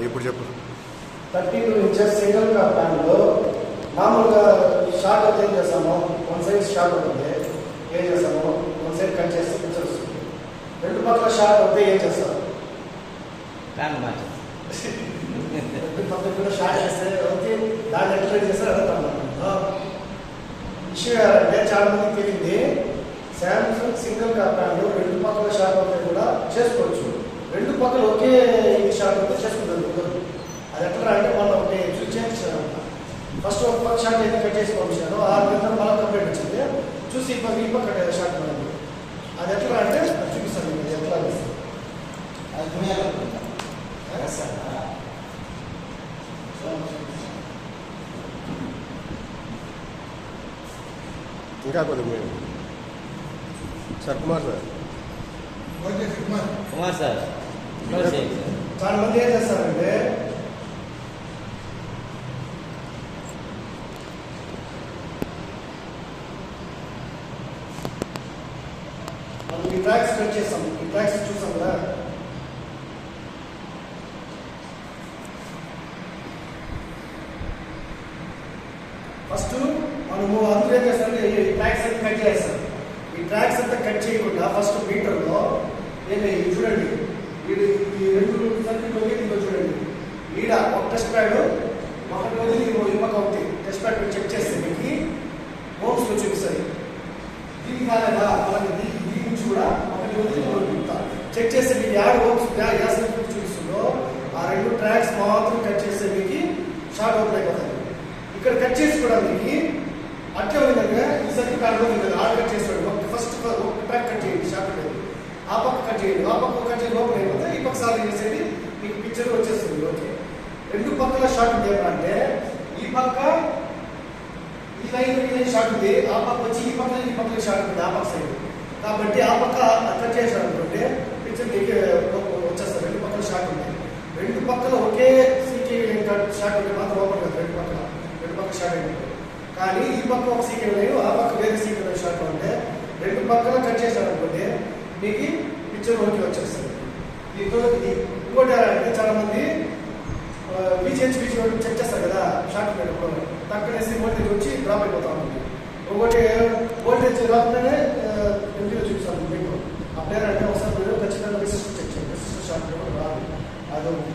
ఇప్పుడు చెప్పు. 32 inches single cap ప్యాన్లో మామూలుగా షార్ట్ అయితే ఏం చేస్తాము, వన్ సైడ్ షార్ట్ అవుతుంది, ఏం చేస్తాము వన్ సైడ్ కట్ చేస్తే పిక్చర్ వస్తుంది. రెండు పక్కల షార్ట్ అవుతే ఏం చేస్తారు, ప్యాన్ మార్చి రెండు పక్కల కూడా షార్ట్ చేస్తే ఓకే, దాన్ని ఎట్లా చేస్తారు అడుగుతాను. విషయం ఏంటంటే చాలా మందికి తెలియంది, శాంసంగ్ సింగిల్ కాప్ ప్యాన్లో రెండు పక్కల షార్ట్ అవుతే కూడా చేసుకోవచ్చు. రెండు పక్కలు ఒకే షార్ట్ అవుతే చేసుకుంటారు. అది ఎట్లా అంటే మనం ఒకటి చూసేసాను. ఫస్ట్ ఒక పక్క షార్ట్ అయితే కట్ చేసి పంపించాను, ఆ విధంగా మళ్ళీ కంప్లీట్ వచ్చింది. చూసి ఈ పక్క షార్ట్ పడింది. అది ఎట్లా అంటే చూపిస్తాను మీకు ఎట్లా చేస్తాను. ఇంకా కొద్దిగా sir Kumar sir Kumar sir చాలా మంది ఏం చేస్తారంటే మనం ఈ ట్రాక్స్ కట్ చేస్తాం, ఈ ట్రాక్స్ చూసాం కదా, ఫస్ట్ మనము అందరూ ఏం చేస్తారంటే ఈ ట్రాక్స్ అంతా కట్ చేస్తాం. ఈ ట్రాక్స్ అంతా కట్ చేయకుండా ఫస్ట్ మీటర్లో ఏమి చూడండి, వీడు ఈ రెండు సర్కిల్ ఇంకో చూడండి, ఈడ ఒక టెస్ట్ ప్యాడ్ ఒకటి వదిలి ఈ పక్క ఒకటి టెస్ట్ ప్యాడ్ చెక్ చేస్తే మీకు మోమ్స్లో చూపిస్తుంది. దీని కాలేదా మనకి దీని నుంచి కూడా ఒకటి వదిలి చెక్ చేస్తే మీకు యాడ్ హోమ్స్ చూపిస్తుందో ఆ రెండు ట్రాక్స్ మాత్రం కట్ చేస్తే మీకు షార్ట్ అవుట్ అయిపోతాయి. ఇక్కడ కట్ చేసి కూడా మీకు అట్లే విధంగా ఈ సర్కిల్ ప్యాడ్ ఆడ కట్ చేస్తాడు. ఫస్ట్ ఒక ట్రాక్ కట్ చేయండి, షార్ట్ లేదు, ఆ పక్క కట్ చేయండి, ఆ పక్క కట్ చేయండి, లోపల అయిపోతే ఈ పక్క సార్లు చేసేది మీకు పిక్చర్ వచ్చేస్తుంది. ఓకే, రెండు పక్కల షార్ట్ ఉంది ఏమంటే ఈ పక్క ఈ లైన్ షార్ట్ ఉంది, ఆ పక్క వచ్చి ఈ పక్క షార్ట్ ఉంది ఆ పక్క సైడ్. కాబట్టి ఆ పక్క కట్ చేశాడు అనుకుంటే పిక్చర్ మీకు వచ్చేస్తారు. రెండు పక్కల షార్ట్ ఉంది, రెండు పక్కల ఒకే సీకే షార్ట్ ఉంటే మాత్రం ఓపెన్ కదా, రెండు పక్క షార్ట్ అయినట్టు. కానీ ఈ పక్క ఒక సీకే లైన్, ఆ పక్క వేరే సీకే లైన్ షార్ట్ ఉంటే రెండు పక్కల కట్ చేశాడు అనుకుంటే మీకు పిక్చర్ ఓకే వచ్చేస్తుంది. దీంతో ఇంకోటి అంటే చాలా మంది బీచ్ చెక్ చేస్తారు కదా, షార్ట్ పెట్టుకోవాలి తక్కువేసి వోల్టేజ్ వచ్చి డ్రాప్ అయిపోతా ఉంటుంది. ఒకటి వోల్టేజ్ రాకుండానే ఎంపీలో చూపిస్తాను మీకు. అప్పుడే అంటే ఒకసారి మీరు ఖచ్చితంగా రెసిస్టర్ చెక్ చేయండి, రెసిస్టర్ షార్ట్ రాదు. అదొకటి.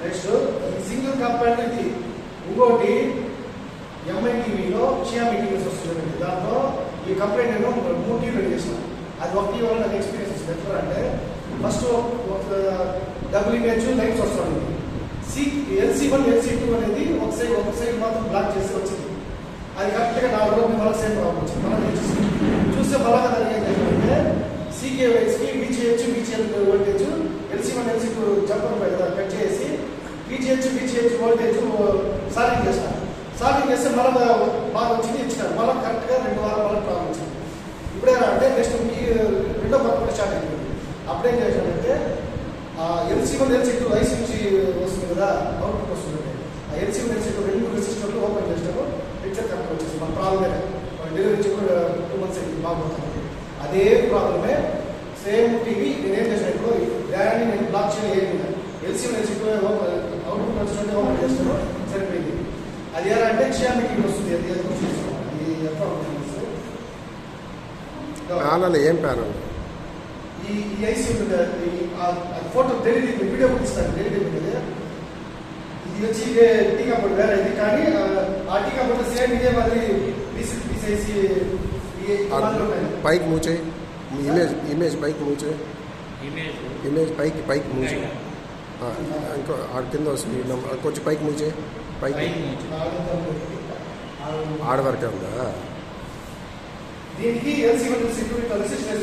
నెక్స్ట్ ఈ సింగిల్ కంపార్ట్మెంట్ ఇది. ఇంకోటి ఎంఐ టీవీలో షియామి టీవీస్ వస్తుంది, దాంట్లో ఈ కంప్లైంట్ నేను 3 టీవీలు చేసినాను. అది ఒక టీవీ వల్ల నాకు ఎక్స్పీరియన్స్ ఇస్తుంది. ఎట్లా అంటే ఫస్ట్ ఒక డబుల్ ఇమేజ్ లైన్స్ వస్తుంది, LC1 LC2 అనేది ఒక సైడ్ మాత్రం బ్లాక్ చేసి వచ్చింది. అది కరెక్ట్గా 4 రోజులు మళ్ళీ సేమ్ ప్రాబ్లం వచ్చింది. మళ్ళీ చూస్తే బలంగా దానికి ఏం చేయాలంటే సీకే వైస్కి VGH voltage LC1 LC2 jumper పై కదా కట్ చేసి VGH వోల్టేజ్ సాలింగ్ చేస్తాను. సాలింగ్ చేస్తే మళ్ళీ బాగా వచ్చింది, ఇచ్చినారు. మళ్ళీ కరెక్ట్గా 2 వారాలు మళ్ళీ ప్రాబ్లం వచ్చింది. ఇప్పుడేనా అంటే నెక్స్ట్ రెండో పక్క కూడా స్టార్ట్ అయిపోయింది. అప్పుడేం చేశానంటే LC1 LC2 ఐసీ నుంచి వస్తుంది కదా, అవుట్పుట్ వస్తుంది. ఆ LC1 LC2 రెండు రెసిస్టర్లు ఓపెన్ చేసినప్పుడు పిక్చర్ కరెక్ట్ వచ్చేసి మన ప్రాబ్లమే డెలివరీ కూడా 2 months అయింది బాగుంటుంది. అదే ప్రాబ్లమే సేమ్ టీవీ నేనేం చేసిన ఇప్పుడు దాన్ని నేను బ్లాక్ చేయలేదు. LC1 LC2 అవుట్పుట్ వచ్చినట్టు ఓపెన్ చేస్తాను, సరిపోయింది. అది ఎలా అంటే క్షయామి టీవీ వస్తుంది. అది ఎట్లా ప్యానల్ ఏం ప్యానల్? ఈ ఐసీ ఉంటుంది, ఫోటో తెలియదు, వీడియో ఇస్తాను తెలియదు ఉంటుంది. ఇది వచ్చి టీ కబోర్డ్ వేరే ఇది, కానీ ఆ టీ కబోర్డ్ సేమ్ ఇదే మాదిరి పీసీఐసి పైకి మూవ్ చేయి, ఇమేజ్ పైకి మూవ్ చేయి, ఇమేజ్ పైకి మూవ్ చేయి. ఇంకో ఆడ కింద వస్తుంది, కొంచెం పైకి మూవ్ చేయి, పైకి ఆడ వరకే ఉందా? దీనికి LC1 LC2 రెసిస్టర్